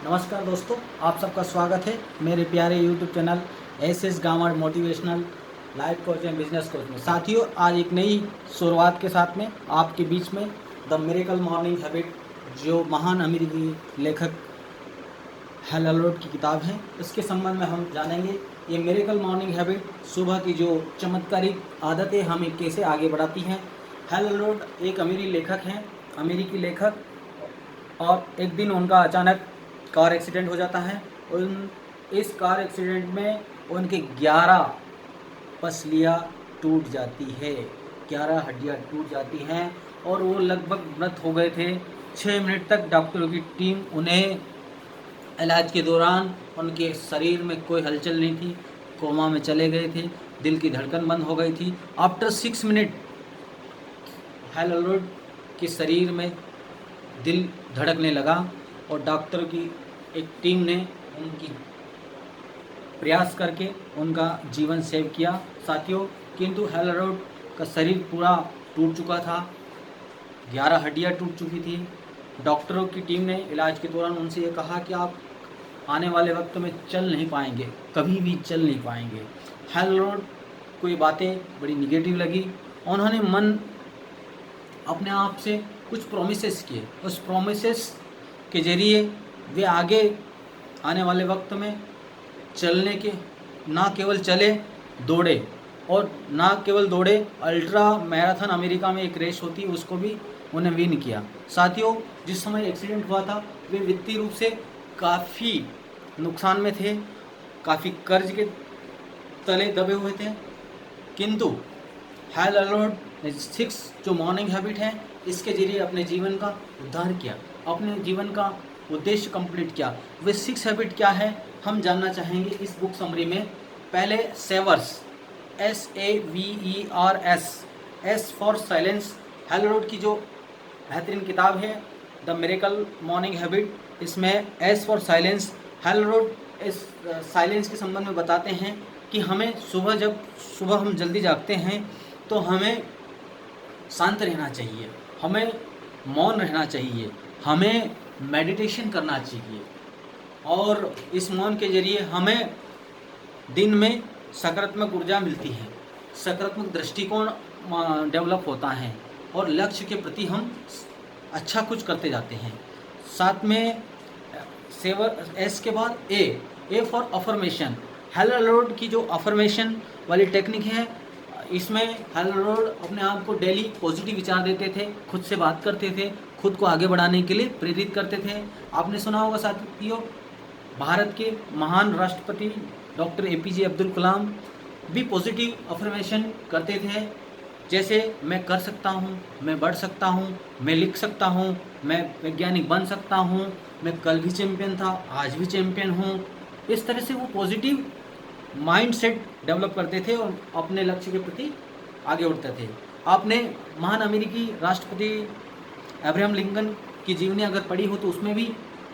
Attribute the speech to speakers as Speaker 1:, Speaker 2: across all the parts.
Speaker 1: नमस्कार दोस्तों, आप सबका स्वागत है मेरे प्यारे YouTube channel S Gamad motivational life coach and business coach में। साथियों, आज एक नई शुरुआत के साथ में आपके बीच में द मिरेकल मॉर्निंग हैबिट, जो महान अमेरिकी लेखक हेल एल्रोड की किताब है, इसके संबंध में हम जानेंगे। ये मिरेकल मॉर्निंग हैबिट सुबह की जो चमत्कारिक आदतें हमें कैसे आगे बढ़ाती हैं। हेल एल्रोड एक अमेरिकी लेखक, और एक दिन उनका अचानक कार एक्सीडेंट हो जाता है। इस कार एक्सीडेंट में उनके 11 पसलियाँ टूट जाती है, 11 हड्डियाँ टूट जाती हैं और वो लगभग मृत हो गए थे। 6 मिनट तक डॉक्टरों की टीम उन्हें इलाज के दौरान उनके शरीर में कोई हलचल नहीं थी, कोमा में चले गए थे, दिल की धड़कन बंद हो गई थी। आफ्टर 6 मिनट हेल एल्रोड के शरीर में दिल धड़कने लगा और डॉक्टर की एक टीम ने उनकी प्रयास करके उनका जीवन सेव किया। साथियों, किंतु हेल एल्रोड का शरीर पूरा टूट चुका था, 11 हड्डियाँ टूट चुकी थी। डॉक्टरों की टीम ने इलाज के दौरान उनसे ये कहा कि आप आने वाले वक्त में चल नहीं पाएंगे, कभी भी चल नहीं पाएंगे। हेल एल्रोड को ये बातें बड़ी निगेटिव लगी। उन्होंने मन अपने आप से कुछ प्रोमिसेस किए। उस प्रोमिसेस के ज़रिए वे आगे आने वाले वक्त में चलने के, ना केवल चले, दौड़े, और ना केवल दौड़े, अल्ट्रा मैराथन अमेरिका में एक रेस होती है, उसको भी उन्हें विन किया। साथियों, जिस समय एक्सीडेंट हुआ था वे वित्तीय रूप से काफ़ी नुकसान में थे, काफ़ी कर्ज के तले दबे हुए थे, किंतु हेल एल्रोड ने 6 जो मॉर्निंग हैबिट है, इसके जरिए अपने जीवन का उद्धार किया, अपने जीवन का उद्देश्य कंप्लीट किया। वे 6 हैबिट क्या है, हम जानना चाहेंगे इस बुक समरी में। पहले savers, SAVERS, S for silence. Hal Elrod की जो बेहतरीन किताब है द मिरेकल मॉर्निंग हैबिट, इसमें S for silence. Hal Elrod इस साइलेंस के संबंध में बताते हैं कि हमें सुबह हम जल्दी जागते हैं तो हमें शांत रहना चाहिए, हमें मौन रहना चाहिए, हमें मेडिटेशन करना चाहिए, और इस मौन के ज़रिए हमें दिन में सकारात्मक ऊर्जा मिलती है, सकारात्मक दृष्टिकोण डेवलप होता है और लक्ष्य के प्रति हम अच्छा कुछ करते जाते हैं। साथ में एस के बाद A for affirmation. Hello Elrod की जो अफर्मेशन वाली टेक्निक है, इसमें हेल एल्रोड अपने आप को डेली पॉजिटिव विचार देते थे, खुद से बात करते थे, खुद को आगे बढ़ाने के लिए प्रेरित करते थे। आपने सुना होगा साथियों, भारत के महान राष्ट्रपति डॉक्टर APJ अब्दुल कलाम भी पॉजिटिव अफर्मेशन करते थे, जैसे मैं कर सकता हूँ, मैं बढ़ सकता हूँ, मैं लिख सकता हूँ, मैं वैज्ञानिक बन सकता हूँ, मैं कल भी चैम्पियन था, आज भी चैम्पियन हूँ। इस तरह से वो पॉजिटिव माइंड सेट डेवलप करते थे और अपने लक्ष्य के प्रति आगे उठते थे। आपने महान अमेरिकी राष्ट्रपति अब्राहम लिंकन की जीवनी अगर पढ़ी हो तो उसमें भी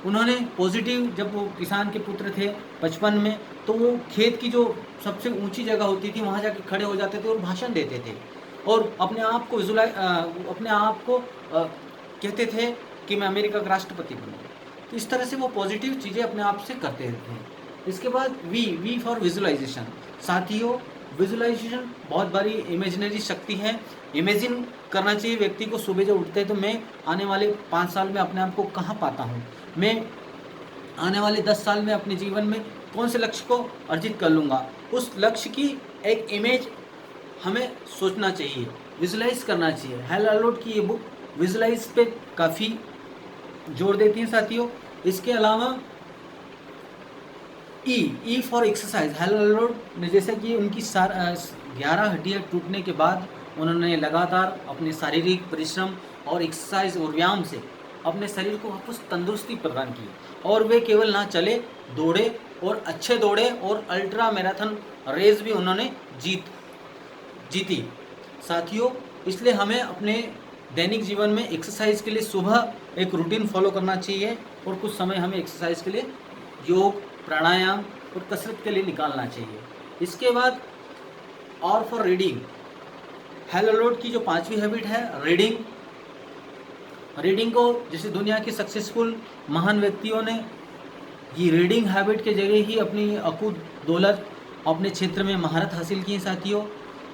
Speaker 1: उन्होंने पॉजिटिव, जब वो किसान के पुत्र थे 55 में, तो वो खेत की जो सबसे ऊंची जगह होती थी वहाँ जाके खड़े हो जाते थे और भाषण देते थे और अपने आप को कहते थे कि मैं अमेरिका का राष्ट्रपति बनूँ। तो इस तरह से वो पॉजिटिव चीज़ें अपने आप से करते थे। इसके बाद वी फॉर विजुअलाइजेशन। साथियों, विजुअलाइजेशन बहुत बड़ी इमेजिनरी शक्ति है। इमेजिन करना चाहिए व्यक्ति को, सुबह जब उठते हैं तो मैं आने वाले 5 साल में अपने आप को कहाँ पाता हूँ, मैं आने वाले 10 साल में अपने जीवन में कौन से लक्ष्य को अर्जित कर लूँगा। उस लक्ष्य की एक इमेज हमें सोचना चाहिए, विजुअलाइज करना चाहिए। हेल एल्रोड की ये बुक विजुअलाइज पे काफ़ी जोर देती है साथियों। इसके अलावा ई फॉर एक्सरसाइज। हेल एल्रोड ने, जैसे कि उनकी 11 हड्डियाँ टूटने के बाद उन्होंने लगातार अपने शारीरिक परिश्रम और एक्सरसाइज और व्यायाम से अपने शरीर को वापस तंदुरुस्ती प्रदान की, और वे केवल ना चले, दौड़े, और अच्छे दौड़े, और अल्ट्रा मैराथन रेस भी उन्होंने जीती। साथियों, इसलिए हमें अपने दैनिक जीवन में एक्सरसाइज के लिए सुबह एक रूटीन फॉलो करना चाहिए और कुछ समय हमें एक्सरसाइज के लिए योग, प्राणायाम और कसरत के लिए निकालना चाहिए। इसके बाद और फॉर रीडिंग। हेल एल्रोड की जो 5वीं हैबिट है रीडिंग। रीडिंग को जैसे दुनिया के सक्सेसफुल महान व्यक्तियों ने ये रीडिंग हैबिट के जरिए ही अपनी अकूत दौलत अपने क्षेत्र में महारत हासिल की है साथियों।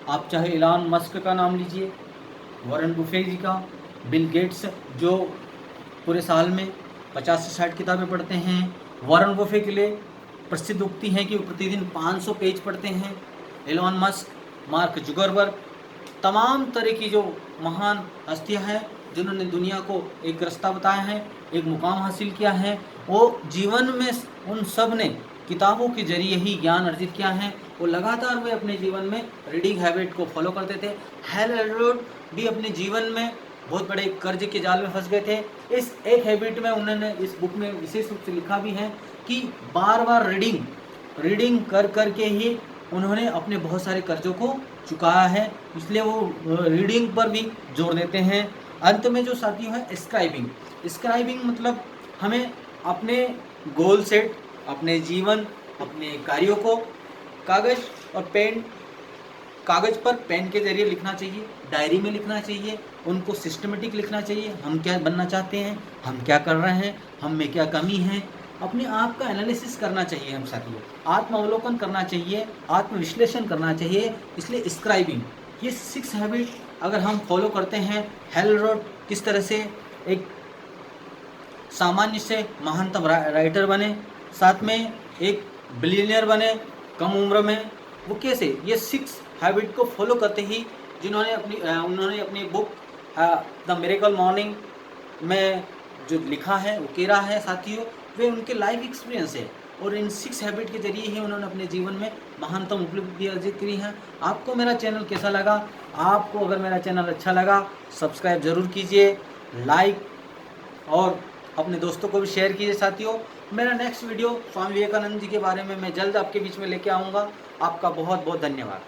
Speaker 1: आप चाहे इलॉन मस्क का नाम लीजिए, वॉरेन बुफे जी का, बिल गेट्स जो पूरे साल में 50 से 60 किताबें पढ़ते हैं। वॉरेन बुफे के लिए प्रसिद्ध उक्ति है कि वो प्रतिदिन 500 पेज पढ़ते हैं। एलॉन मस्क, मार्क जुगरबर्ग, तमाम तरह की जो महान हस्तियां हैं जिन्होंने दुनिया को एक रास्ता बताया है, एक मुकाम हासिल किया है, वो जीवन में उन सब ने किताबों के जरिए ही ज्ञान अर्जित किया है। वो लगातार वे अपने जीवन में रीडिंग हैबिट को फॉलो करते थे। हैल एलरोड भी अपने जीवन में बहुत बड़े कर्ज के जाल में फंस गए थे। इस एक हैबिट में उन्होंने इस बुक में विशेष रूप से लिखा भी है कि बार बार रीडिंग कर कर के ही उन्होंने अपने बहुत सारे कर्जों को चुकाया है, इसलिए वो रीडिंग पर भी जोर देते हैं। अंत में जो साथियों है स्क्राइबिंग मतलब हमें अपने गोल सेट, अपने जीवन, अपने कार्यों को कागज़ पर पेन के जरिए लिखना चाहिए, डायरी में लिखना चाहिए, उनको सिस्टमेटिक लिखना चाहिए। हम क्या बनना चाहते हैं, हम क्या कर रहे हैं, हम में क्या कमी है, अपने आप का एनालिसिस करना चाहिए। हम साथियों आत्मावलोकन करना चाहिए, आत्मविश्लेषण करना चाहिए। इसलिए स्क्राइबिंग, ये 6 हैबिट अगर हम फॉलो करते हैं, हैल एलरोड किस तरह से एक सामान्य से महानतम राइटर बने, साथ में एक बिलियनियर बने कम उम्र में, वो कैसे, ये 6 हैबिट को फॉलो करते ही उन्होंने अपनी बुक द मिरेकल मॉर्निंग में जो लिखा है वो कह रहा है साथियों, वे उनके लाइफ एक्सपीरियंस है और इन 6 हैबिट के जरिए ही उन्होंने अपने जीवन में महानतम उपलब्धि अर्जित करी है। आपको मेरा चैनल कैसा लगा? आपको अगर मेरा चैनल अच्छा लगा सब्सक्राइब ज़रूर कीजिए, लाइक और अपने दोस्तों को भी शेयर कीजिए साथियों। मेरा नेक्स्ट वीडियो स्वामी विवेकानंद जी के बारे में मैं जल्द आपके बीच में लेके आऊँगा। आपका बहुत बहुत धन्यवाद।